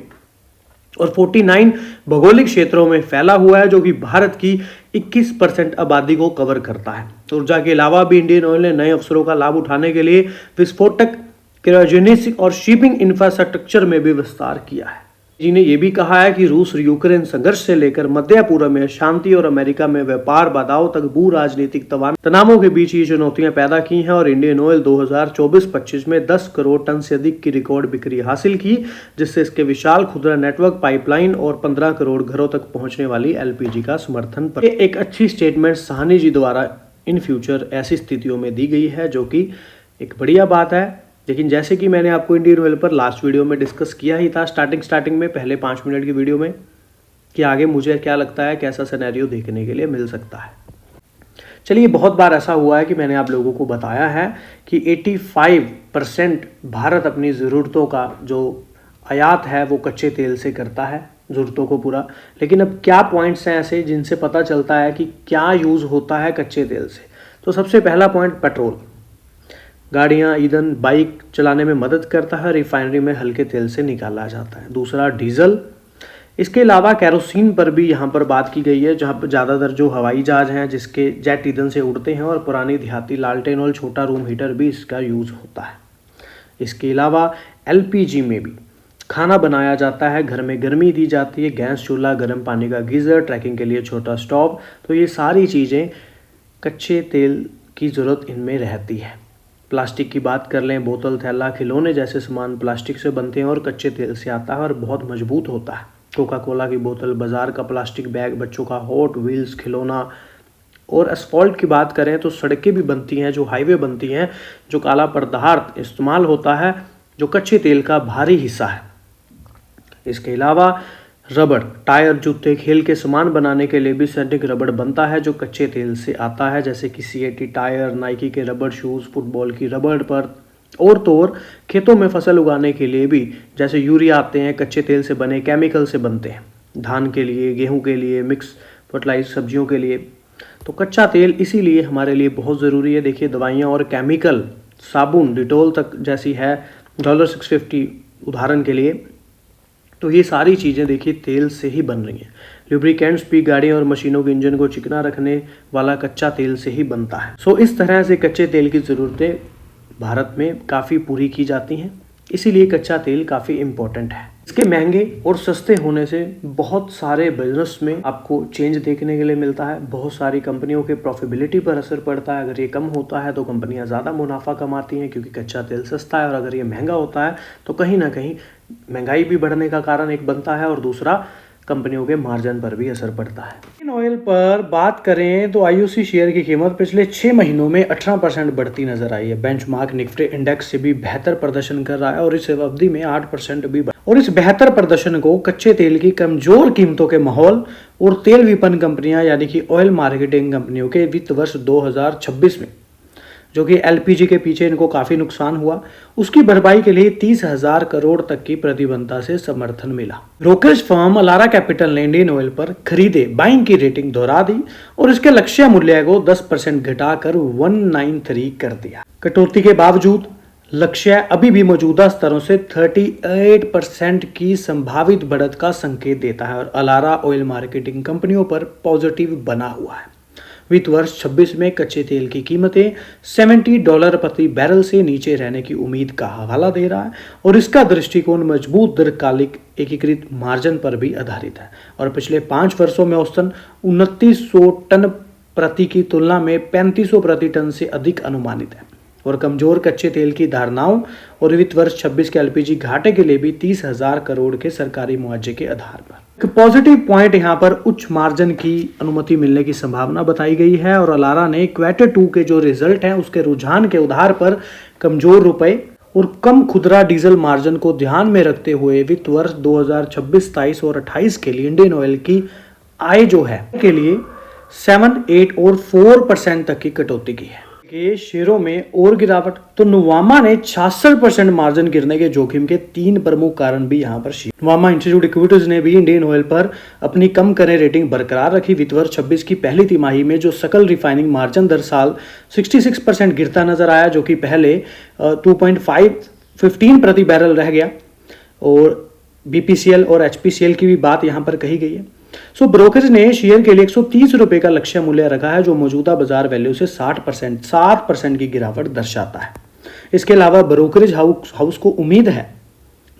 और 49 भौगोलिक क्षेत्रों में फैला हुआ है, जो कि भारत की 21% आबादी को कवर करता है। ऊर्जा के अलावा भी इंडियन ऑयल ने नए अवसरों का लाभ उठाने के लिए विस्फोटक, क्रायोजेनिक्स और शिपिंग इंफ्रास्ट्रक्चर में भी विस्तार किया है। जी ने यह भी कहा है कि रूस यूक्रेन संघर्ष से लेकर मध्य पूर्व में शांति और अमेरिका में व्यापार बाधाओं तक भू राजनीतिक तनावों के बीच ये चुनौतियां पैदा की हैं और इंडियन ऑयल 2024-25 में 10 करोड़ टन से अधिक की रिकॉर्ड बिक्री हासिल की, जिससे इसके विशाल खुदरा नेटवर्क, पाइपलाइन और 15 करोड़ घरों तक पहुंचने वाली एलपीजी का समर्थन पर एक अच्छी स्टेटमेंट साहनी जी द्वारा इन फ्यूचर ऐसी स्थितियों में दी गई है, जो कि एक बढ़िया बात है। लेकिन जैसे कि मैंने आपको इंडियन ऑयल पर लास्ट वीडियो में डिस्कस किया ही था स्टार्टिंग में पहले 5 मिनट की वीडियो में, कि आगे मुझे क्या लगता है कैसा सिनेरियो देखने के लिए मिल सकता है। चलिए, बहुत बार ऐसा हुआ है कि मैंने आप लोगों को बताया है कि 85% भारत अपनी ज़रूरतों का जो आयात है वो कच्चे तेल से करता है, ज़रूरतों को पूरा। लेकिन अब क्या पॉइंट्स हैं ऐसे जिनसे पता चलता है कि क्या यूज़ होता है कच्चे तेल से। तो सबसे पहला पॉइंट, पेट्रोल। गाड़ियाँ, ईंधन, बाइक चलाने में मदद करता है, रिफाइनरी में हल्के तेल से निकाला जाता है। दूसरा, डीजल। इसके अलावा कैरोसिन पर भी यहाँ पर बात की गई है, जहाँ पर ज़्यादातर जो हवाई जहाज हैं जिसके जेट ईंधन से उड़ते हैं, और पुरानी देहाती लालटेन और छोटा रूम हीटर भी इसका यूज़ होता है। इसके अलावा एलपीजी में भी खाना बनाया जाता है, घर में गर्मी दी जाती है, गैस चूल्हा, गर्म पानी का गीज़र, ट्रैकिंग के लिए छोटा स्टोव। तो ये सारी चीज़ें कच्चे तेल की ज़रूरत इनमें रहती है। प्लास्टिक की बात कर लें, बोतल, थैला, खिलौने जैसे सामान प्लास्टिक से बनते हैं और कच्चे तेल से आता है और बहुत मजबूत होता है। कोका कोला की बोतल, बाजार का प्लास्टिक बैग, बच्चों का हॉट व्हील्स खिलौना। और एस्फॉल्ट की बात करें तो सड़कें भी बनती हैं, जो हाईवे बनती हैं, जो काला पदार्थ इस्तेमाल होता है, जो कच्चे तेल का भारी हिस्सा है। इसके अलावा रबड़, टायर, जूते, खेल के सामान बनाने के लिए भी सिंथेटिक रबड़ बनता है, जो कच्चे तेल से आता है, जैसे कि सीएटी टायर, नाइकी के रबड़ शूज़, फुटबॉल की रबड़ पर। और तो और खेतों में फसल उगाने के लिए भी जैसे यूरिया आते हैं, कच्चे तेल से बने, केमिकल से बनते हैं, धान के लिए, गेहूं के लिए, मिक्स फर्टिलाइज सब्जियों के लिए। तो कच्चा तेल इसीलिए हमारे लिए बहुत ज़रूरी है। देखिए, दवाइयाँ और केमिकल, साबुन, डिटोल तक जैसी है, $650 उदाहरण के लिए। तो ये सारी चीज़ें देखिए तेल से ही बन रही हैं। लुब्रिकेंट्स भी गाड़ी और मशीनों के इंजन को चिकना रखने वाला कच्चा तेल से ही बनता है। सो इस तरह से कच्चे तेल की ज़रूरतें भारत में काफ़ी पूरी की जाती हैं, इसीलिए कच्चा तेल काफ़ी इम्पोर्टेंट है। इसके महंगे और सस्ते होने से बहुत सारे बिजनेस में आपको चेंज देखने के लिए मिलता है। बहुत सारी कंपनियों के प्रॉफिटेबिलिटी पर असर पड़ता है। अगर ये कम होता है तो कंपनियां ज़्यादा मुनाफा कमाती हैं, क्योंकि कच्चा तेल सस्ता है। और अगर ये महंगा होता है तो कहीं ना कहीं महंगाई भी बढ़ने का कारण एक बनता है, और दूसरा कंपनियों के मार्जिन पर भी असर पड़ता है। इंडियन ऑयल पर बात करें तो आईओसी शेयर की कीमत पिछले 6 महीनों में 18% बढ़ती नजर आई है। बेंचमार्क निफ्टी इंडेक्स से भी बेहतर प्रदर्शन कर रहा है, और इस अवधि में 8% भी और इस बेहतर प्रदर्शन को कच्चे तेल की कमजोर कीमतों के माहौल और तेल विपणन कंपनियां यानी कि ऑयल मार्केटिंग कंपनियों के वित्त वर्ष 2026 में, जो कि एलपीजी के पीछे इनको काफी नुकसान हुआ, उसकी भरपाई के लिए 30,000 करोड़ तक की प्रतिबद्धता से समर्थन मिला। ब्रोकरेज फर्म अलारा कैपिटल ने इंडियन ऑयल पर खरीदे बाइंग की रेटिंग दोहरा दी और इसके लक्ष्य मूल्य को 10% घटाकर 193 कर दिया। कटौती के बावजूद लक्ष्य अभी भी मौजूदा स्तरों से 38% की संभावित बढ़त का संकेत देता है, और अलारा ऑयल मार्केटिंग कंपनियों पर पॉजिटिव बना हुआ है। वित्त वर्ष 26 में कच्चे तेल की कीमतें $70 प्रति बैरल से नीचे रहने की उम्मीद का हवाला दे रहा है, और इसका दृष्टिकोण मजबूत दीर्घकालिक एकीकृत मार्जिन पर भी आधारित है, और पिछले 5 वर्षों में औसतन 2900 टन प्रति की तुलना में 3500 प्रति टन से अधिक अनुमानित है। और कमजोर कच्चे तेल की धारणाओं और वित्त वर्ष 26 के एलपीजी घाटे के लिए भी 30,000 करोड़ के सरकारी मुआवजे के आधार पर एक पॉजिटिव पॉइंट यहाँ पर उच्च मार्जिन की अनुमति मिलने की संभावना बताई गई है। और अलारा ने क्वार्टर 2 के जो रिजल्ट हैं उसके रुझान के आधार पर कमजोर रुपए और कम खुदरा डीजल मार्जिन को ध्यान में रखते हुए वित्त वर्ष 2026, 27 और 28 के लिए इंडियन ऑयल की आय जो है के लिए 7, 8 और 4% तक की कटौती की है। के शेयरों में और गिरावट, तो नुवामा ने 66% मार्जिन गिरने के जोखिम के 3 प्रमुख कारण भी यहाँ पर नुवामा इंस्टीट्यूट इक्विटीज ने भी इंडियन ऑयल पर अपनी कम करें रेटिंग बरकरार रखी। वित्त वर्ष 26 की पहली तिमाही में जो सकल रिफाइनिंग मार्जिन दर साल 66% गिरता नजर आया, जो कि पहले 2.15 प्रति बैरल रह गया। और बीपीसीएल और एचपीसीएल की भी बात यहाँ पर कही गई है। सो ब्रोकरेज ने शेयर के लिए 130 रुपए का लक्ष्य मूल्य रखा है, जो मौजूदा बाजार वैल्यू से 7% की गिरावट दर्शाता है। इसके अलावा ब्रोकरेज हाउस को उम्मीद है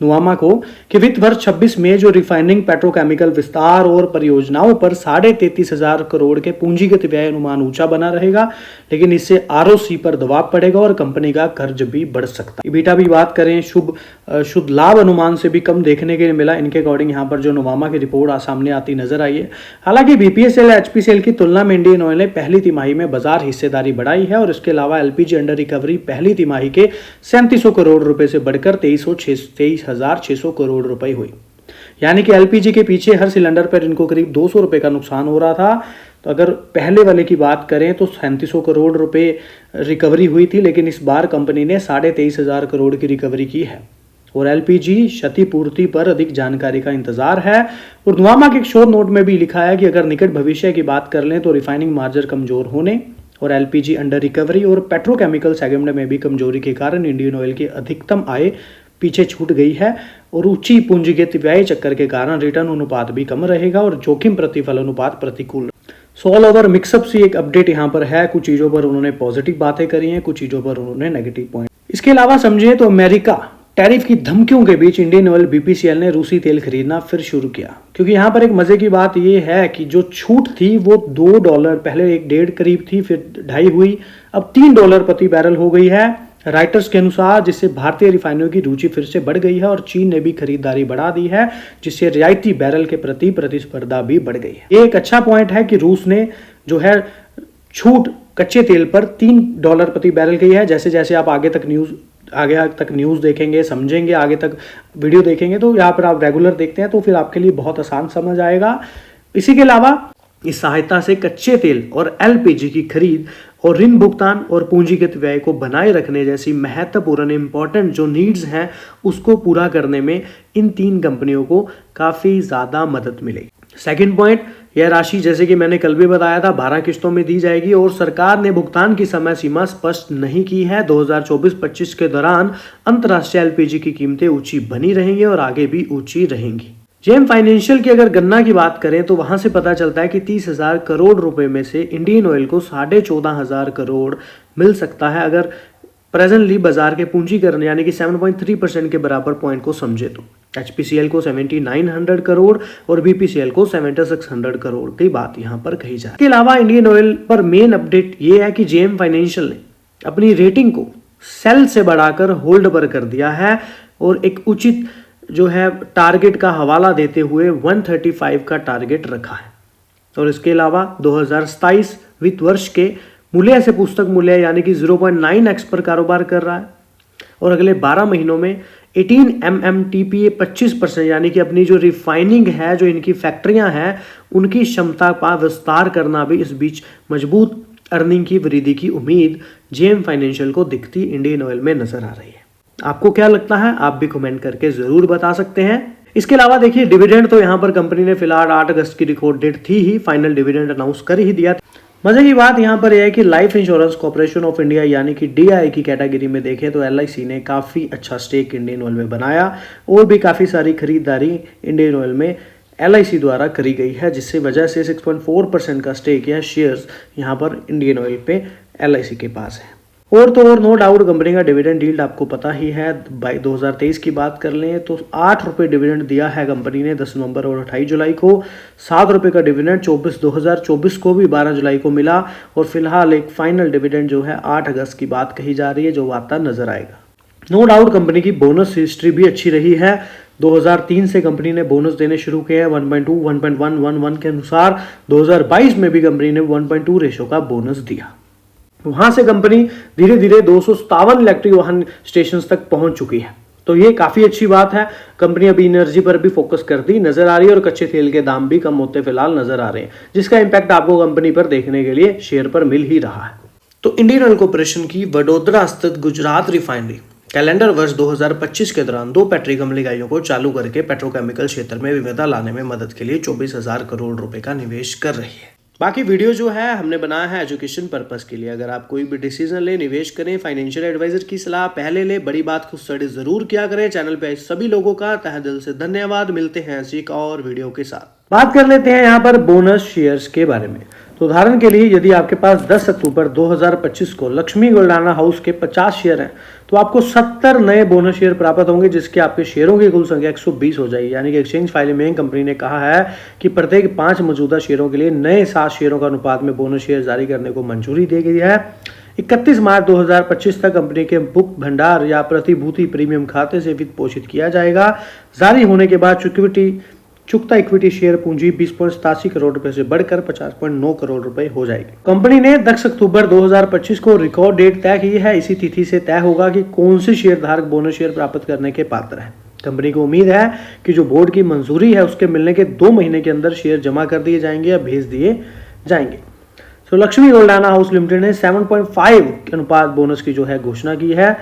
नुवामा को कि वित्त वर्ष 26 में जो रिफाइनिंग पेट्रोकेमिकल विस्तार और परियोजनाओं पर 33,500 करोड़ के पूंजीगत व्यय अनुमान ऊंचा बना रहेगा, लेकिन इससे आरओसी पर दबाव पड़ेगा और कंपनी का कर्ज भी बढ़ सकता है। EBITDA भी बात करें, शुद्ध लाभ अनुमान से भी कम देखने के लिए मिला। इनके अकॉर्डिंग यहाँ पर जो नुवामा की रिपोर्ट सामने आती नजर आई है। हालांकि BPCL HPCL की तुलना में इंडियन ऑयल ने पहली तिमाही में बाजार हिस्सेदारी बढ़ाई है और इसके अलावा LPG अंडर रिकवरी पहली तिमाही के 3700 करोड़ रुपए से बढ़कर 23,600 करोड़ रुपए हुई। यानी कि LPG के पीछे हर सिलेंडर पर इनको करीब 200 रुपए का नुकसान हो रहा था। तो अगर पहले वाले की बात करें तो 3700 करोड़ रुपए रिकवरी हुई थी, लेकिन इस बार कंपनी ने 23,500 करोड़ की रिकवरी की है और LPG क्षतिपूर्ति पर अधिक जानकारी का इंतजार है। और नुवामा के एक शोध नोट में भी लिखा है कि अगर निकट भविष्य की बात कर लें तो रिफाइनिंग मार्जिन कमजोर होने और LPG अंडर रिकवरी और पेट्रोकेमिकल सेगमेंट में भी कमजोरी के कारण इंडियन ऑयल की अधिकतम आय पीछे छूट गई है और ऊंची पूंजीगत व्यय चक्कर के कारण रिटर्न अनुपात भी कम रहेगा और जोखिम प्रतिफल अनुपात प्रतिकूल। सो ऑल ओवर मिक्सअप सी एक अपडेट यहाँ पर है। कुछ चीजों पर उन्होंने पॉजिटिव बातें करी हैं, कुछ चीजों पर उन्होंने नेगेटिव पॉइंट। इसके अलावा समझिए तो अमेरिका टैरिफ की धमकियों के बीच इंडियन ऑयल BPCL ने रूसी तेल खरीदना फिर शुरू किया, क्योंकि यहाँ पर एक मजे की बात यह है कि जो छूट थी वो $2 पहले 1.5 करीब थी, फिर 2.5 हुई, अब $3 प्रति बैरल हो गई है राइटर्स के अनुसार, जिससे भारतीय रिफाइनरों की रुचि फिर से बढ़ गई है और चीन ने भी खरीदारी बढ़ा दी है, जिससे रियायती बैरल के प्रति प्रतिस्पर्धा भी बढ़ गई है। ये एक अच्छा पॉइंट है कि रूस ने जो है छूट कच्चे तेल पर $3 प्रति बैरल गई है। जैसे जैसे आप आगे तक न्यूज़ देखेंगे, समझेंगे, आगे तक वीडियो देखेंगे, तो यहाँ पर आप रेगुलर देखते हैं तो फिर आपके लिए बहुत आसान समझ आएगा। इसी के अलावा इस सहायता से कच्चे तेल और LPG की खरीद और ऋण भुगतान और पूंजीगत व्यय को बनाए रखने जैसी महत्वपूर्ण इंपॉर्टेंट जो नीड्स हैं उसको पूरा करने में इन 3 कंपनियों को काफ़ी ज़्यादा मदद मिलेगी। सेकंड पॉइंट, यह राशि जैसे कि मैंने कल भी बताया था 12 किस्तों में दी जाएगी और सरकार ने भुगतान की समय सीमा स्पष्ट नहीं की है। 2024-25 के दौरान अंतर्राष्ट्रीय LPG की कीमतें ऊंची बनी रहेंगी और आगे भी ऊंची रहेंगी। JM फाइनेंशियल की अगर गणना की बात करें तो वहां से पता चलता है कि 30,000 करोड़ रुपए में से इंडियन ऑयल को 14,500 करोड़ मिल सकता है अगर प्रेजेंटली बाजार के पूंजीकरण यानी कि 7.3% के बराबर पॉइंट को समझे तो। HPCL को 7,900 करोड़ और BPCL को 7,600 करोड़ की बात यहाँ पर कही जाए। इसके अलावा इंडियन ऑयल पर मेन अपडेट ये है कि JM फाइनेंशियल ने अपनी रेटिंग को सेल से बढ़ाकर होल्ड पर कर दिया है और एक उचित जो है टारगेट का हवाला देते हुए 135 का टारगेट रखा है। और इसके अलावा 2027 वित्त वर्ष के मूल्य से पुस्तक मूल्य यानी कि 0.9x पर कारोबार कर रहा है और अगले 12 महीनों में 18 MMTPA 25% यानी कि अपनी जो रिफाइनिंग है, जो इनकी फैक्ट्रियां हैं, उनकी क्षमता का विस्तार करना भी इस बीच मजबूत अर्निंग की वृद्धि की उम्मीद JM फाइनेंशियल को दिखती इंडियन ऑयल में नजर आ रही है। आपको क्या लगता है आप भी कमेंट करके जरूर बता सकते हैं। इसके अलावा देखिए डिविडेंड तो यहाँ पर कंपनी ने फिलहाल 8 अगस्त की रिकॉर्ड डेट थी ही, फाइनल डिविडेंड अनाउंस कर ही दिया। मजे की बात यहाँ पर यह है कि life insurance corporation of India यानी कि DI की कैटेगरी में देखें तो LIC ने काफी अच्छा स्टेक इंडियन ऑयल में बनाया और भी काफी सारी खरीदारी इंडियन ऑयल में LIC द्वारा करी गई है, जिससे वजह से 6.4% का स्टेक या शेयर्स यहाँ पर इंडियन ऑयल पे LIC के पास है। और तो और नो डाउट कंपनी का डिविडेंड यील्ड आपको पता ही है। 2023 की बात कर लें तो 8 रुपये डिविडेंड दिया है कंपनी ने 10 नवंबर और 28 जुलाई को। 7 रुपये का डिविडेंड 2024 को भी 12 जुलाई को मिला और फिलहाल एक फाइनल डिविडेंड जो है 8 अगस्त की बात कही जा रही है, जो आता नजर आएगा। नो डाउट कंपनी की बोनस हिस्ट्री भी अच्छी रही है। 2003 से कंपनी ने बोनस देने शुरू किए हैं 1.2, 1.1, 1.1 के अनुसार। 2022 में भी कंपनी ने 1.2 रेशो का बोनस दिया। वहां से कंपनी धीरे धीरे 257 इलेक्ट्रिक वाहन स्टेशन तक पहुंच चुकी है, तो ये काफी अच्छी बात है। कंपनी अभी एनर्जी पर भी फोकस करती नजर आ रही है और कच्चे तेल के दाम भी कम होते फिलहाल नजर आ रहे हैं, जिसका इंपैक्ट आपको कंपनी पर देखने के लिए शेयर पर मिल ही रहा है। तो इंडियन ऑयल कॉर्पोरेशन की वडोदरा स्थित गुजरात रिफाइनरी कैलेंडर वर्ष 2025 के दौरान 2 पेट्रोकेमिकल इकाइयों को चालू करके पेट्रोकेमिकल क्षेत्र में विविधता लाने में मदद के लिए 24,000 करोड़ रुपए का निवेश कर रही है। बाकी वीडियो जो है हमने बनाया है एजुकेशन पर्पस के लिए। अगर आप कोई भी डिसीजन ले, निवेश करें, फाइनेंशियल एडवाइजर की सलाह पहले ले, बड़ी बात खुद स्टडी जरूर किया करें। चैनल पे सभी लोगों का तहे दिल से धन्यवाद। मिलते हैं ऐसी एक और वीडियो के साथ। बात कर लेते हैं यहाँ पर बोनस शेयर्स के बारे में। तो उदाहरण के लिए यदि आपके पास 10 अक्टूबर 2025 को लक्ष्मी गोल्डाना हाउस के 50 शेयर हैं तो आपको 70 नए बोनस शेयर प्राप्त होंगे, जिसके आपके शेयरों की कुल संख्या 120 हो जाएगी। यानी कि एक्सचेंज फाइलिंग में कंपनी ने कहा है कि प्रत्येक 5 मौजूदा शेयरों के लिए नए 7 शेयरों का अनुपात में बोनस शेयर जारी करने को मंजूरी दी गई है। 31 मार्च 2025 तक कंपनी के बुक भंडार या प्रतिभूति प्रीमियम खाते से वित्त पोषित किया जाएगा। जारी होने के बाद चुकता इक्विटी शेयर पूंजी 20.87 करोड़ रुपए से बढ़कर 50.9 करोड़ रुपए हो जाएगी। कंपनी ने 10 अक्टूबर 2025 को रिकॉर्ड डेट तय की है। इसी तिथि से तय होगा कि कौन से शेयर धारक बोनस शेयर प्राप्त करने के पात्र हैं। कंपनी को उम्मीद है कि जो बोर्ड की मंजूरी है उसके मिलने के 2 महीने के अंदर शेयर जमा कर दिए जाएंगे या भेज दिए जाएंगे। तो लक्ष्मी गोल्डाना हाउस लिमिटेड ने 7.5 के अनुपात बोनस की जो है घोषणा की है।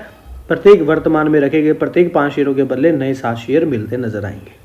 प्रत्येक वर्तमान में रखे गए प्रत्येक 5 शेयरों के बदले नए 7 शेयर मिलते नजर आएंगे।